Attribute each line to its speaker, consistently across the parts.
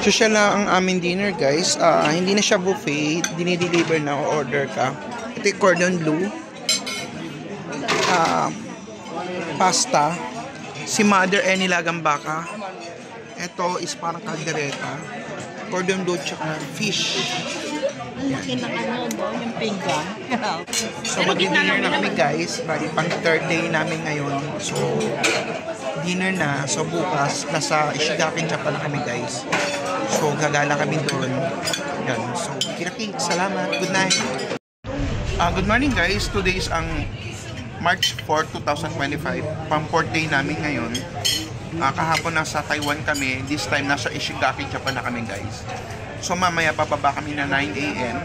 Speaker 1: Social na ang aming dinner, guys. Hindi na siya buffet. Dinideliver na, order ka. Ito yung cordon bleu. Pasta. Si Mother nilagang baka. Ito is parang kaldereta. Cordon bleu tsaka fish.
Speaker 2: Laki ng yung pinggan.
Speaker 1: So mag-dinner na kami, guys. Bali pang third day namin ngayon. So dinner na. So bukas nasa Ishigaki, Japan na kami, guys. So gagala kami doon. Yan. So kiraki, salamat. Good night. Good morning, guys. Today is ang March 4, 2025. Pang 4th day namin ngayon. Kahapon nasa Taiwan kami. This time nasa Ishigaki, Japan na kami, guys. So mamaya bababa kami na 9 AM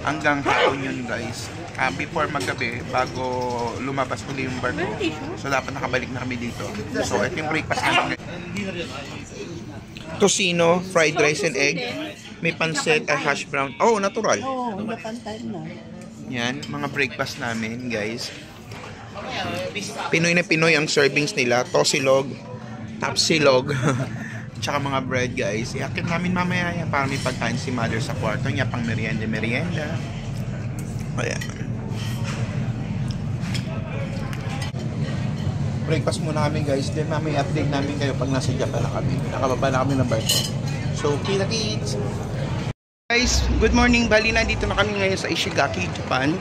Speaker 1: hanggang hapon yun, guys. Before maggabi, bago lumabas ulit yung barko. So dapat nakabalik na kami dito. So ito yung breakfast namin. Tosino, fried rice and egg. May pancit at hash brown. Oh, natural.
Speaker 2: Oo, napantay na.
Speaker 1: Yan, mga breakfast namin, guys. Pinoy na Pinoy ang servings nila. Tosilog, tapsilog, tsaka mga bread, guys. Iakin namin mamaya yan para may pagkain si Mother sa kwarto niya, pang merienda. Ayan. Breakfast muna kami, guys. Then mamaya update namin kayo pag nasa Japan na kami. Nakababa na kami ng barko. So, kita kids! Guys, good morning. Bali, nandito na kami ngayon sa Ishigaki, Japan.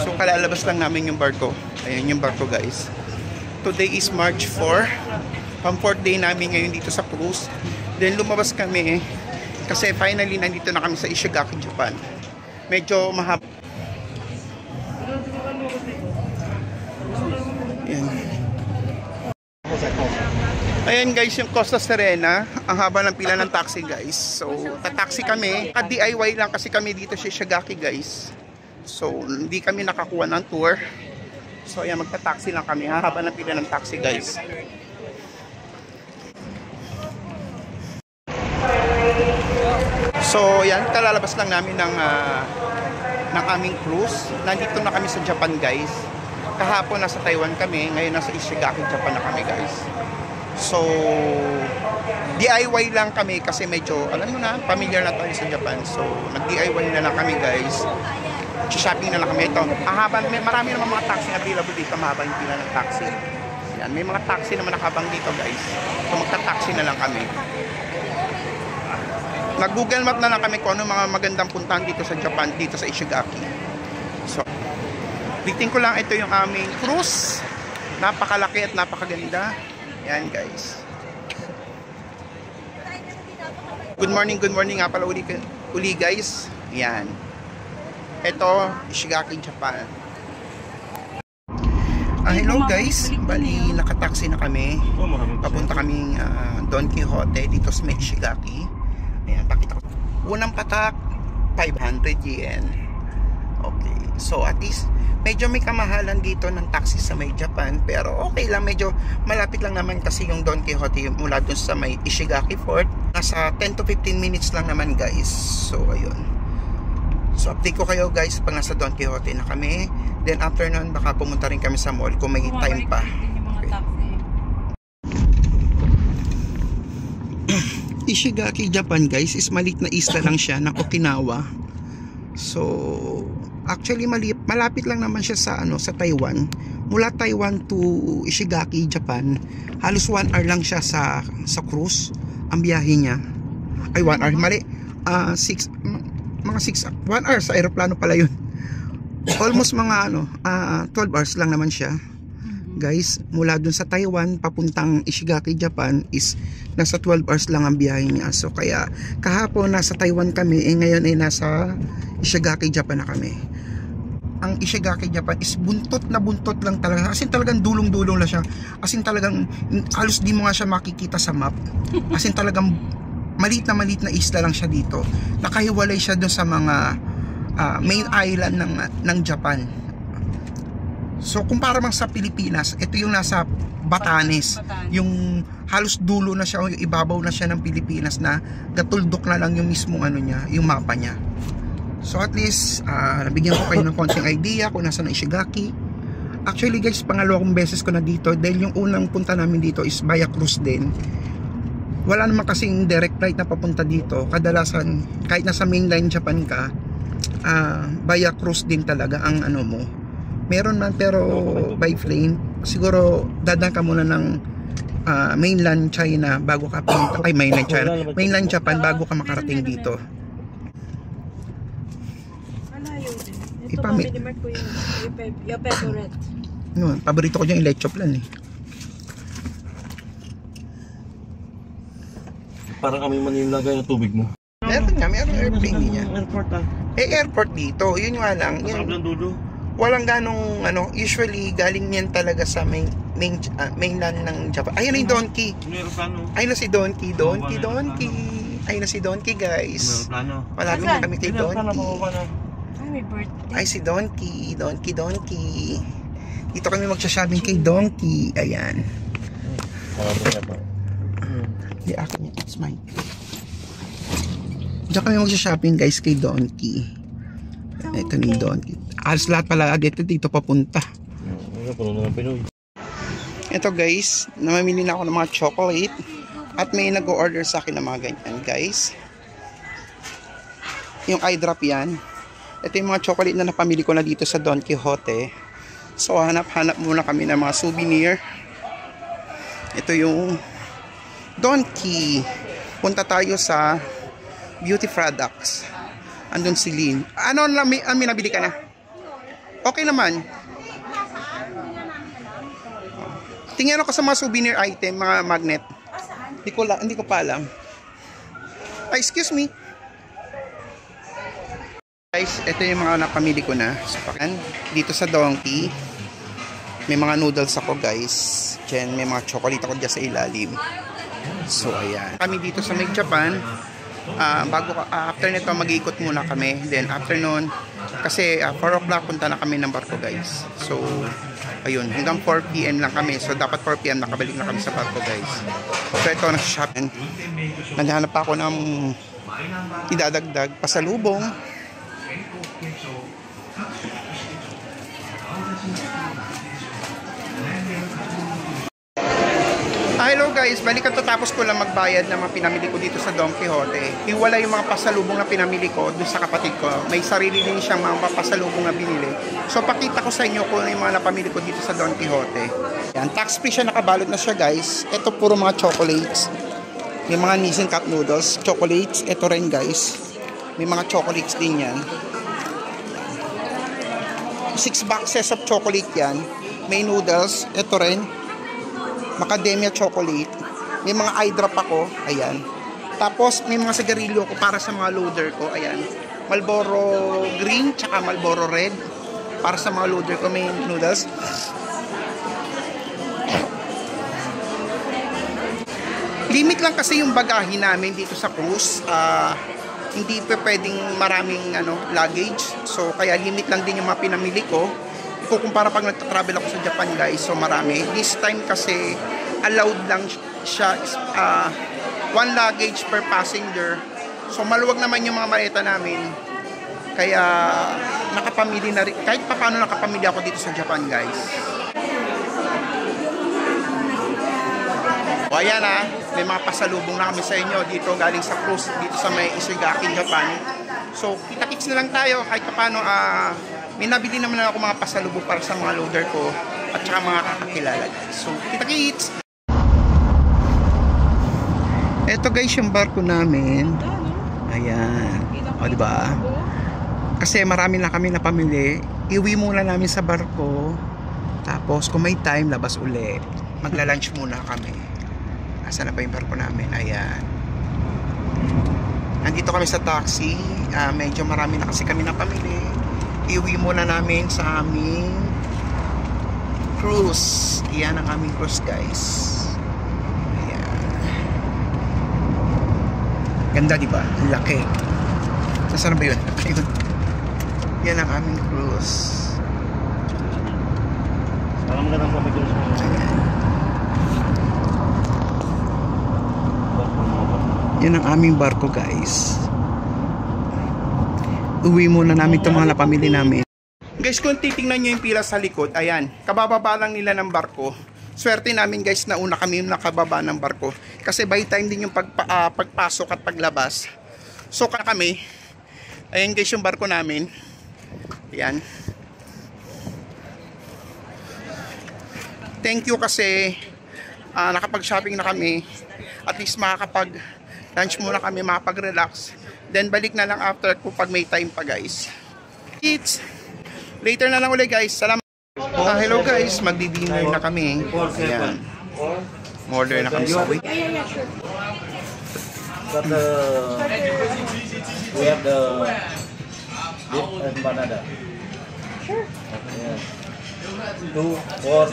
Speaker 1: So, kalalabas lang namin yung barko. Ayan yung barko, guys. Today is March 4. Pang 4th day namin ngayon dito sa cruise. Then lumabas kami kasi finally nandito na kami sa Ishigaki, Japan. Medyo mahaba. Ayan. Ayan, guys, yung Costa Serena. Ang haba ng pila ng taxi, guys. So tataxi kami. DIY lang kasi kami dito sa Ishigaki, guys. So hindi kami nakakuha ng tour. So ayan, magta-taxi lang kami. Haba ng pila ng taxi, guys. So, yan, kalalabas lang namin ng aming cruise. Nandito na kami sa Japan, guys. Kahapon nasa Taiwan kami, ngayon nasa Ishigaki, Japan na kami, guys. So, DIY lang kami kasi medyo, alam mo na, familiar na tayo sa Japan. So, nag-DIY na lang kami, guys. Shopping na lang kami. Ito, marami naman mga taxi available dito, mahaba yung pila ng taxi. Yan, may mga taxi naman nakabang dito, guys. So, magta-taxi na lang kami. Nag-Google Map na lang kami kung ano mga magandang puntahan dito sa Japan, dito sa Ishigaki. So, bitin ko lang, ito yung aming cruise. Napakalaki at napakaganda. Yan, guys. Good morning nga pala uli, guys. Yan. Ito, Ishigaki, Japan. Hello, guys. Bali, nakataxi na kami. Papunta kaming Don Quixote dito sa Ishigaki. Ayan, pakita ko. Unang patak, 500 yen. Okay. So, at least, medyo may kamahalan dito ng taxi sa may Japan. Pero, okay lang. Medyo malapit lang naman kasi yung Don Quixote mula dun sa may Ishigaki Fort. Nasa 10 to 15 minutes lang naman, guys. So, ayun. So, update ko kayo, guys, pag nasa Don Quixote na kami. Then, after nun, baka pumunta rin kami sa mall kung may time pa. Okay. Ishigaki, Japan, guys, is maliit na isla lang siya ng Okinawa. So, actually malapit lang naman siya sa sa Taiwan. Mula Taiwan to Ishigaki, Japan, halos 1 hour lang siya sa cruise ang biyahe niya. Ay, 1 hour, mali. 1 hour sa eroplano pala yun. Almost mga 12 hours lang naman siya. Guys, mula dun sa Taiwan papuntang Ishigaki, Japan is nasa 12 hours lang ang biyahe niya. So kaya kahapon nasa Taiwan kami, ngayon ay nasa Ishigaki, Japan na kami. Ang Ishigaki, Japan is buntot lang talaga. As in talagang dulong-dulong lang siya. As in talagang halos di mo nga siya makikita sa map. As in talagang maliit na isla lang siya dito. Nakahiwalay siya dun sa mga main island ng Japan. So kumpara mang sa Pilipinas, ito yung nasa Batanes. Yung halos dulo na siya o yung ibabaw na siya ng Pilipinas na gatuldok na lang yung mismong niya, yung mapa niya. So at least nabigyan ko kayo ng konting idea kung nasa na Ishigaki. Actually, guys, pangalawang beses ko na dito dahil yung unang punta namin dito is via cruise din. wala naman kasing direct flight na papunta dito. Kadalasan kahit nasa mainland Japan ka, via cruise din talaga ang ano mo. Meron man pero by plane. Siguro dadaan ka muna ng mainland China bago ka punta, ay mainland China, mainland Japan bago ka makarating dito.
Speaker 2: Ito pa minimart ko yung favorite.
Speaker 1: No, paborito ko yung leche plan eh.
Speaker 3: Parang kami manilagay ng tubig mo.
Speaker 1: Meron nga, meron airplane niya.
Speaker 3: Airport
Speaker 1: Airport dito, yun nga lang.
Speaker 3: Masarap ng dulo.
Speaker 1: Walang ganong usually galing yan talaga sa mainland ng Japan. Ayun na yung Donkey.
Speaker 3: Meron plano.
Speaker 1: Ayun na si Donkey. Ayun na si Donkey, guys.
Speaker 3: Meron plano.
Speaker 1: Malapit na kami kay Donkey.
Speaker 2: Ay, may birthday.
Speaker 1: Ay, si Donkey. Dito kami magsha-shopping kay Donkey. Ayan. Hindi, akin yan. It's mine. Diyan kami magsha-shopping, guys, kay Donkey. Ito ni Donkey. Alas lahat pala dito papunta. Ito, guys, namamili na ako ng mga chocolate at may nag-order sa akin ng mga ganyan, guys. Yung eye drop yan. Ito yung mga chocolate na napamili ko na dito sa Don Quijote. So hanap-hanap muna kami ng mga souvenir. Ito yung Donkey. Punta tayo sa beauty products. Andun si Lynn. Ano lang may nabili ka na? Okay naman. Tingnan ako sa mga souvenir item, mga magnet. Hindi ko pa alam. Ay, excuse me. Guys, ito yung mga napamili ko na. Dito sa Donkey, may mga noodles ako, guys. Diyan, may mga chocolate ako dyan sa ilalim. So, ayan. Kami dito sa Meg Japan. After nito, mag-iikot muna kami. Then, after nun, kasi 4 o'clock punta na kami ng barko, guys. So, ayun. Hanggang 4 PM lang kami. So, dapat 4 PM nakabalik na kami sa barko, guys. So, ito, nag-shopping. Naghahanap pa ako ng idadagdag pasalubong. Hello guys, balik tatapos ko lang magbayad ng mga pinamili ko dito sa Don Quijote. Iwala yung mga pasalubong na pinamili ko dun sa kapatid ko. May sarili din siyang mga pasalubong na binili. So pakita ko sa inyo kung yung mga napamili ko dito sa Don Quijote. Yan, tax free siya, nakabalot na siya, guys. Ito puro mga chocolates. May mga Nissin Cup Noodles, chocolates. Ito rin, guys. May mga chocolates din yan. 6 boxes of chocolate yan. May noodles. Ito rin. Macadamia chocolate. May mga eye drop ako. Ayan. Tapos, may mga sigarilyo ko para sa mga loader ko. Ayan. Marlboro green, tsaka Marlboro red. Para sa mga loader ko, may noodles. Limit lang kasi yung bagahe namin dito sa cruise. Hindi pa pwedeng maraming luggage. So, kaya limit lang din yung mga pinamili ko. Ikukumpara pag nagta-travel ako sa Japan, guys. So, marami. This time kasi, allowed lang siya 1 luggage per passenger. So, maluwag naman yung mga maleta namin. Kaya, nakapamili na rin. Kahit pa paano nakapamili ako dito sa Japan, guys. O, ayan may mga pasalubong na kami sa inyo dito galing sa cruise dito sa may Ishigaki, Japan. So, kita-kits na lang tayo kahit pa paano may nabili naman ako mga pasalubong para sa mga loader ko at saka mga kakakilala, guys. So, kita-kits! Ito, guys, yung barko namin. Ayan. O, diba? Kasi marami na kami napamili. Iwi muna namin sa barko. Tapos, kung may time, labas uli. Magla-lunch muna kami. Asan na ba yung barko namin? Ayan. Nandito kami sa taxi. Medyo marami na kasi kami napamili. Iwi muna namin sa aming cruise. Iyan ang aming cruise, guys. Ayan. Ganda, diba? Ang laki. Nasaan ba yun? Ayun. Yan ang aming cruise.
Speaker 3: Parang magandang pamigil sa mga.
Speaker 1: Ayan. Yan ang aming barko, guys. Uwi muna namin itong mga napamili namin. Guys, kung titingnan nyo yung pila sa likod, ayan, kabababa lang nila ng barko. Swerte namin guys na una kami yung nakababa ng barko. Kasi by time din yung pagpasok at paglabas. So kami, ayan guys yung barko namin. Ayan. Thank you kasi nakapag-shopping na kami. At least makakapag-lunch muna kami, makapag-relax. Then balik na lang after pag may time pa guys. It's later na lang ulit guys. Salamat. Hello guys, magdi-dinner na kami. Ayan. Order na kami sa week.
Speaker 2: Yeah, sure.
Speaker 3: But we have the beef and banana.
Speaker 2: Sure.
Speaker 3: Yeah. 2 or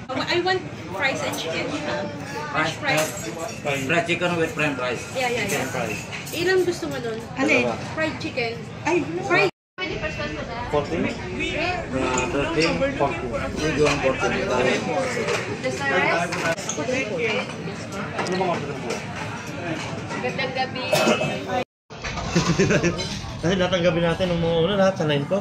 Speaker 2: I want fries and chicken. Fresh fries.
Speaker 4: Fried chicken with french fries.
Speaker 2: Yeah. Ilang gusto mo doon?
Speaker 3: Alin?
Speaker 2: Fried chicken. Ay, fried.
Speaker 3: 40?
Speaker 4: 13, 40. Medium 40.
Speaker 3: Ano mga order po?
Speaker 2: Gandang gabi.
Speaker 3: Kasi natanggapin natin ng mga una lahat sa 9 po.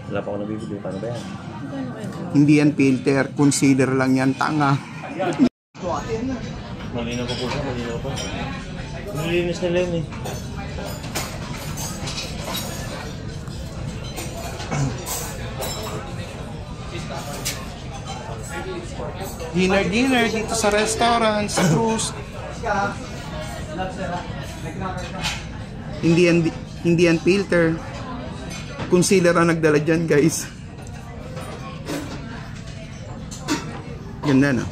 Speaker 3: Wala pa ako nabibili. Paano ba yan?
Speaker 1: Hindi yan filter, consider lang yan, tanga.
Speaker 3: Malinaw pa po siya, malinaw pa. Nilinis nila yun eh.
Speaker 1: Dinner dito sa restaurant, sa cruise. Hindi yan filter. Concealer ang nagdala dyan guys. Ganda na.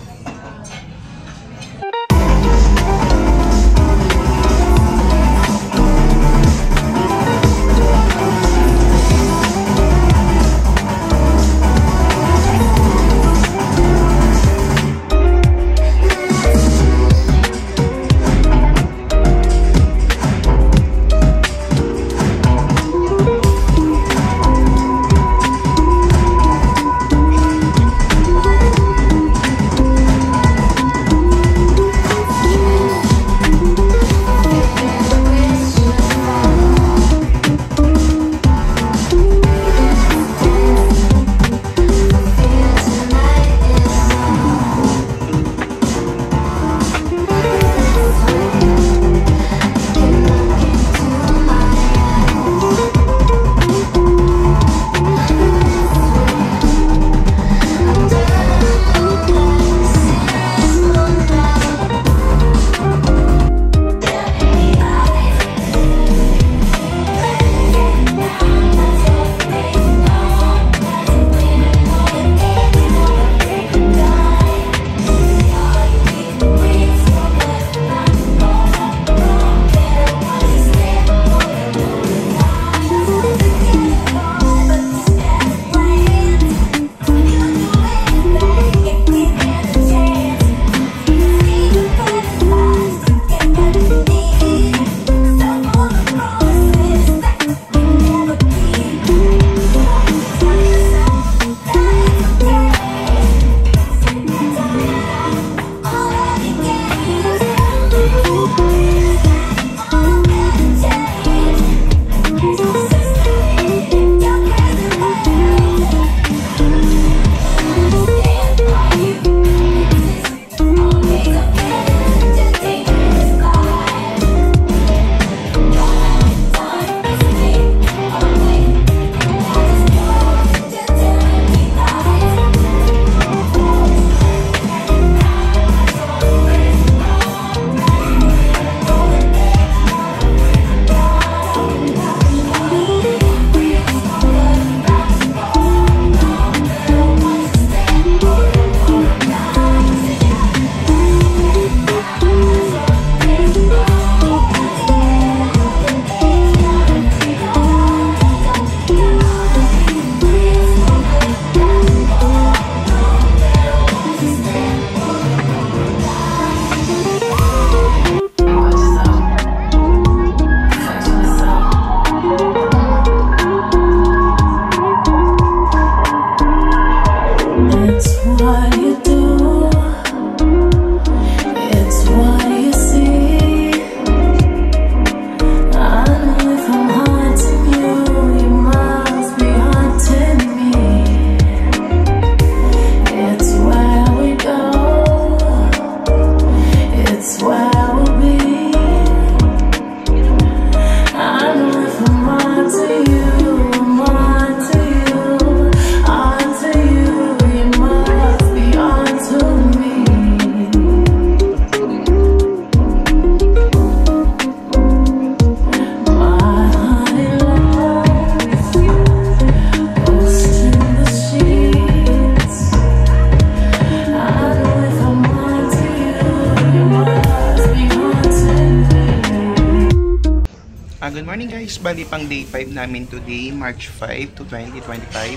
Speaker 1: Good morning guys, bali pang day 5 namin today, March 5 to 2025.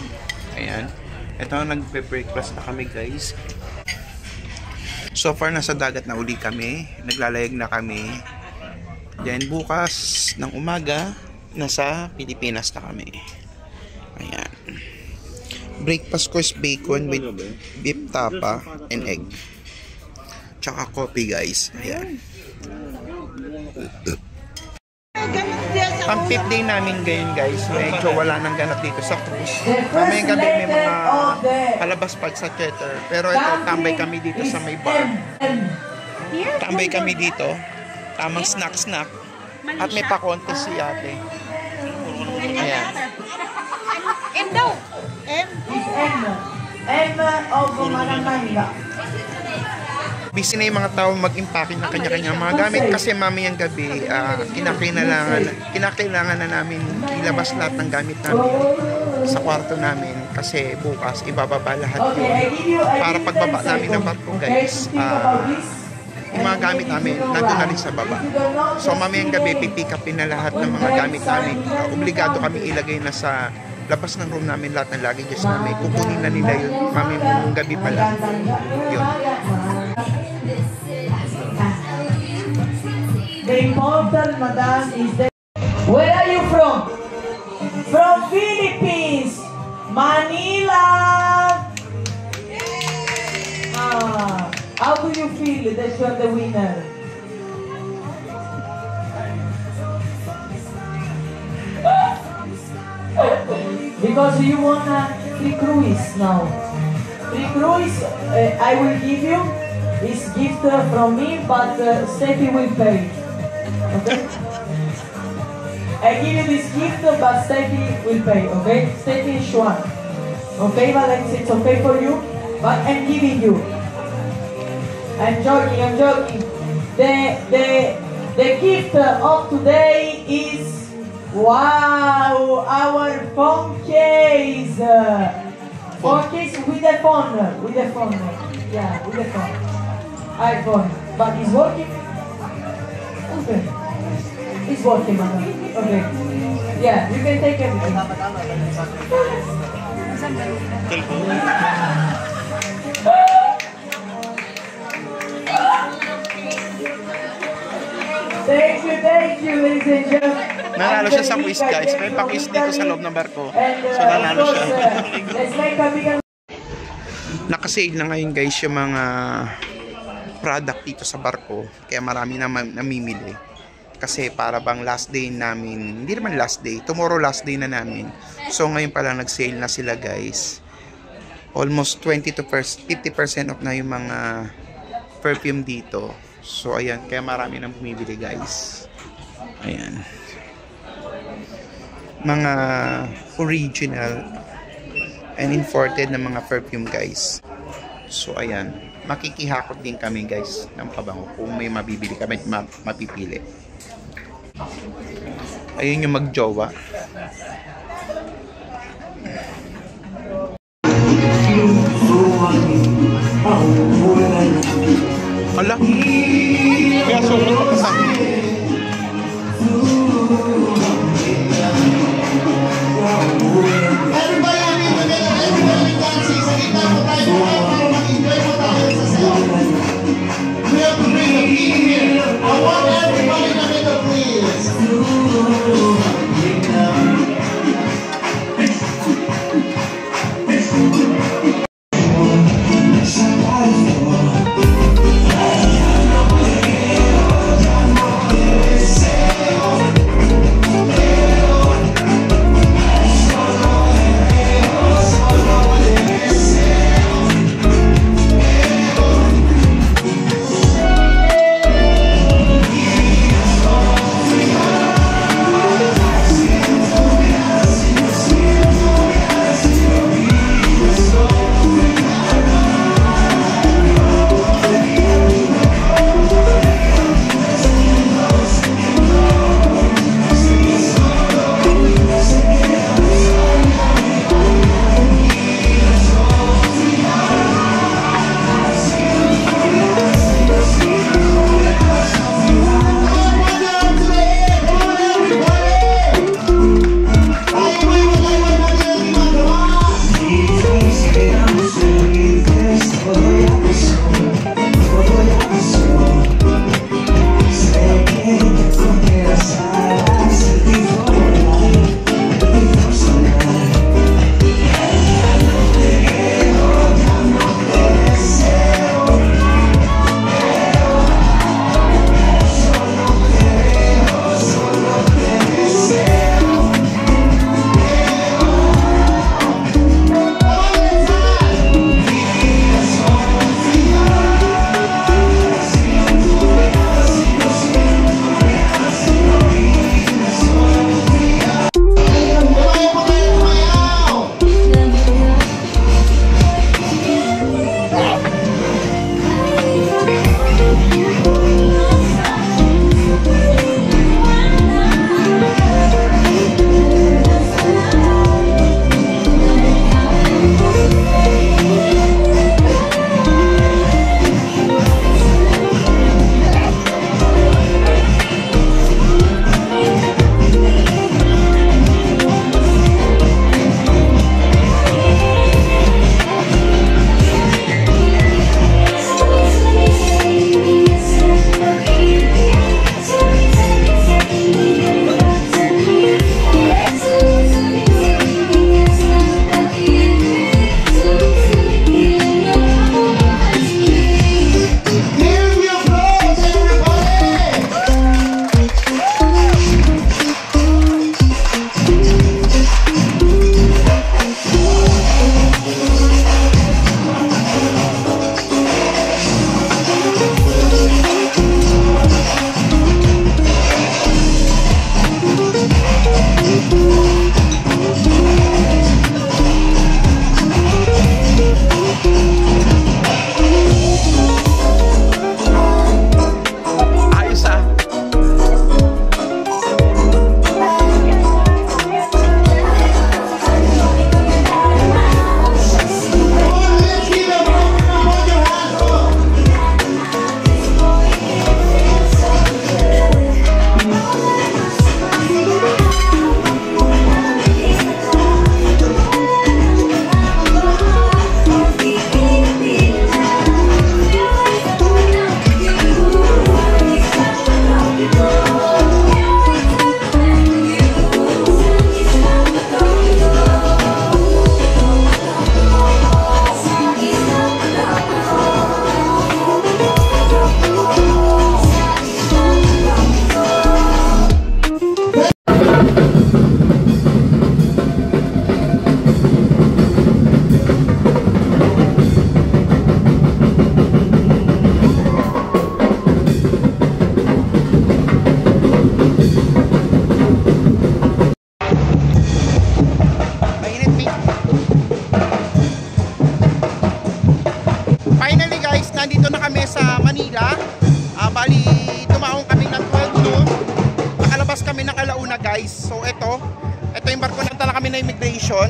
Speaker 1: Ayan, ito nagpe-breakfast na kami guys. So far nasa dagat na uli kami, naglalayag na kami. Then bukas ng umaga, nasa Pilipinas na kami. Ayan. Breakfast ko is bacon with beef tapa and egg. Tsaka coffee guys. Ayan. Ang 5th day namin ngayon guys, medyo wala nang ganap dito sa cruise. Mamayang gabi may mga palabas pa sa theater. Pero ito, tambay kami dito sa may bar. Tambay kami dito. Tamang snack-snack. At may pa-contest si ate. Ayan.
Speaker 2: M daw. M.
Speaker 5: M of Manamanga.
Speaker 1: Busy na yung mga tao mag-impake ng kanya-kanyang mga gamit kasi mamayang gabi kinakailangan na namin ilabas lahat ng gamit namin sa kwarto namin kasi bukas ibababa lahat yun. Para pagbaba namin ng barko guys, yung mga gamit namin nandun na rin sa baba. So mamayang gabi pipick upin na lahat ng mga gamit namin. Obligado kami ilagay na sa labas ng room namin lahat ng luggages namin. Kukunin na nila yun mamayang gabi pala. Yun.
Speaker 5: The important madam is the... Where are you from? From Philippines, Manila. How do you feel that you are the winner? Because you won a free cruise now. Free cruise, I will give you. It's gift from me, but Steffi will pay. Okay? I give you this gift, but Steffi will pay. Okay? Steffi is one. Okay, Valex, it's okay for you, but I'm giving you. I'm joking. I'm joking. The gift of today is wow, our phone case. Phone case with the phone. Yeah, with the phone. iPhone, but it's working. Okay, it's working, madam. Okay, yeah, you can take everything. Thank you, ladies and gentlemen.
Speaker 1: Nanalo siya sa quiz guys. May pa-quiz dito sa loob ng barko. So nanalo siya.
Speaker 5: Let's make a big...
Speaker 1: Nakasale na ngayon guys yung mga product dito sa barko, kaya marami na namimili kasi para bang last day namin, hindi naman last day, tomorrow last day na namin. So ngayon pa lang nag-sale na sila guys, almost 20 to 50% off na yung mga perfume dito. So ayan, kaya marami nang bumibili guys. Ayan, mga original and imported na mga perfume guys. So ayan, makikihakot din kami guys ng pabango kung may mabibili kami, mapipili. Ayun yung magjowa. Hala, kaya sobrang kapasang. Laguna guys. So ito yung barko, nanta na kami na immigration.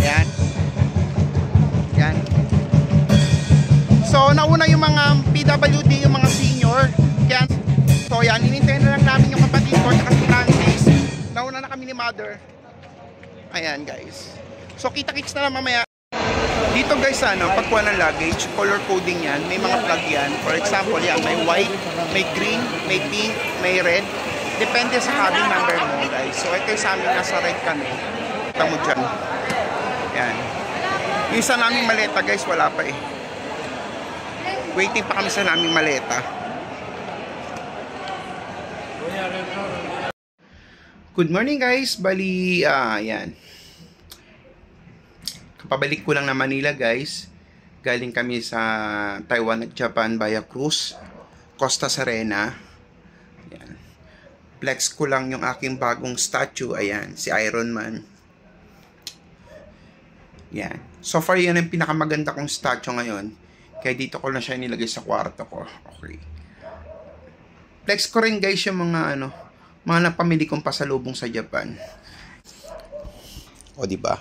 Speaker 1: Ayan. Ayan. So nauna yung mga PWD, yung mga senior. Kaya, so yan, inintayin na lang namin yung kapatid ko at si Nancy's. Nauna na kami ni Mother. Ayan guys. So kita-kits na lang mamaya. Dito guys, pagkuha ng luggage, color coding yan. May mga flag yan. For example, yan, may white, may green, may pink, may red. Depende sa cabin number mo guys. So ito yung sa amin, nasa red kami. Kita mo dyan. Yan. Yung isa naming maleta guys, wala pa eh. Waiting pa kami sa naming maleta. Good morning guys. Bali, yan. Kapabalik ko lang na Manila guys. Galing kami sa Taiwan at Japan via cruise. Costa Serena. Yan. Flex ko lang yung aking bagong statue. Ayan, si Iron Man. Yan. So far, yan ang pinakamaganda kong statue ngayon. Kaya dito ko lang siya nilagay sa kwarto ko. Okay. Flex ko rin guys yung mga mga napamili kong pasalubong sa Japan. O diba?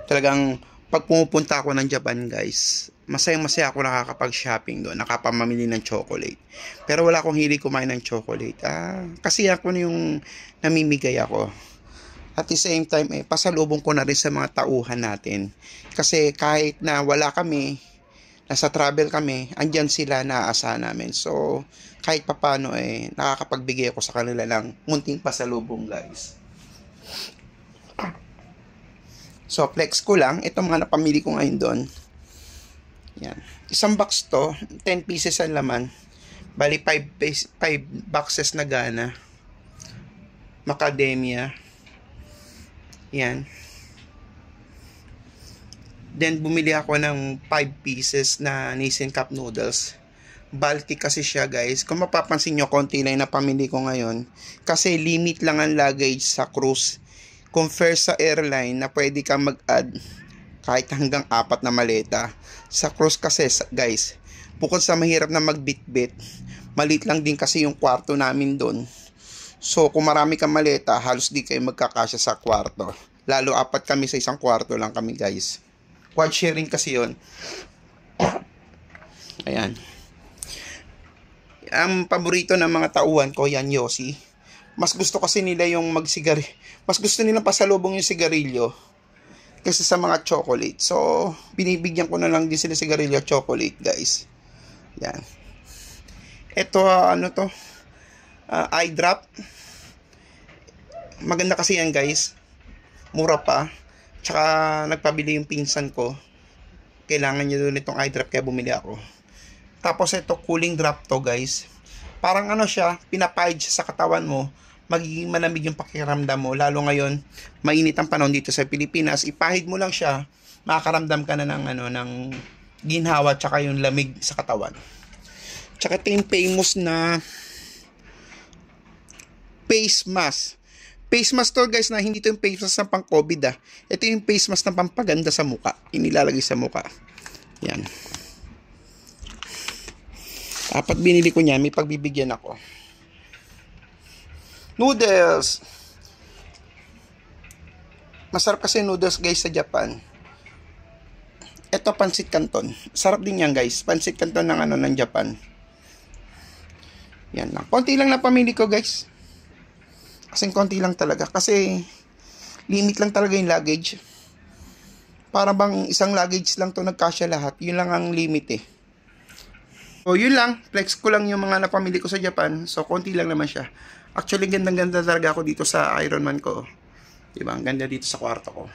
Speaker 1: Talagang pag pumupunta ako ng Japan guys, masayang-masaya ako nakakapag-shopping doon, nakapamamili ng chocolate. Pero wala akong hilig kumain ng chocolate. Kasi ako na yung namimigay ako. At the same time, pasalubong ko na rin sa mga tauhan natin. Kasi kahit na wala kami, nasa travel kami, andyan sila, naaasahan namin. So, kahit papano nakakapagbigay ako sa kanila ng munting pasalubong guys. So, flex ko lang. Ito mga napamili ko ngayon doon. Yan. Isang box to, 10 pieces ang laman. Bali, 5 boxes na gana. Macadamia. Yan. Then, bumili ako ng 5 pieces na Nissin Cup noodles. Baltic kasi siya guys. Kung mapapansin nyo, konti lang na pamili ko ngayon. Kasi limit lang ang luggage sa cruise. Compare sa airline na pwede kang mag-add kahit hanggang 4 na maleta. Sa cruise kasi guys, bukod sa mahirap na magbitbit, maliit lang din kasi yung kwarto namin doon. So kung marami kang maleta, halos di kayo magkakasya sa kwarto. Lalo 4 kami sa isang kwarto lang kami guys. Quad sharing kasi yon. Ayan. Ang paborito ng mga tauhan ko, yan Yossi. Mas gusto kasi nila yung mas gusto nilang pasalubong yung sigarilyo kaysa sa mga chocolate. So, binibigyan ko na lang din sila sigarilyo at chocolate, guys. Yan. Ito, eye drop. Maganda kasi yan, guys. Mura pa. Tsaka, nagpabili yung pinsan ko. Kailangan niya doon itong eye drop, kaya bumili ako. Tapos ito, cooling drop to guys. Parang siya, pinapahid siya sa katawan mo. Magiging malamig yung pakiramdam mo. Lalo ngayon, mainit ang panahon dito sa Pilipinas. Ipahid mo lang siya, makakaramdam ka na ng ginhawa tsaka yung lamig sa katawan. Tsaka ito yung famous na face mask. Face mask to guys, na hindi ito yung face mask na pang COVID Ito yung face mask na pampaganda sa muka. Inilalagay sa muka. Yan. Apat binili ko niya, may pagbibigyan ako. Noodles. Masarap kasi noodles guys sa Japan. Ito pancit canton. Sarap din yan guys. Pancit canton ng Japan. Yan lang. Konti lang na pamili ko guys. Kasing konti lang talaga. Kasi limit lang talaga yung luggage. Para bang isang luggage lang to nagkasya lahat. Yun lang ang limit So, yun lang. Flex ko lang yung mga napamili ko sa Japan. So, konti lang naman siya. Actually, gandang-ganda talaga ako dito sa Iron Man ko. Diba? Ang ganda dito sa kwarto ko.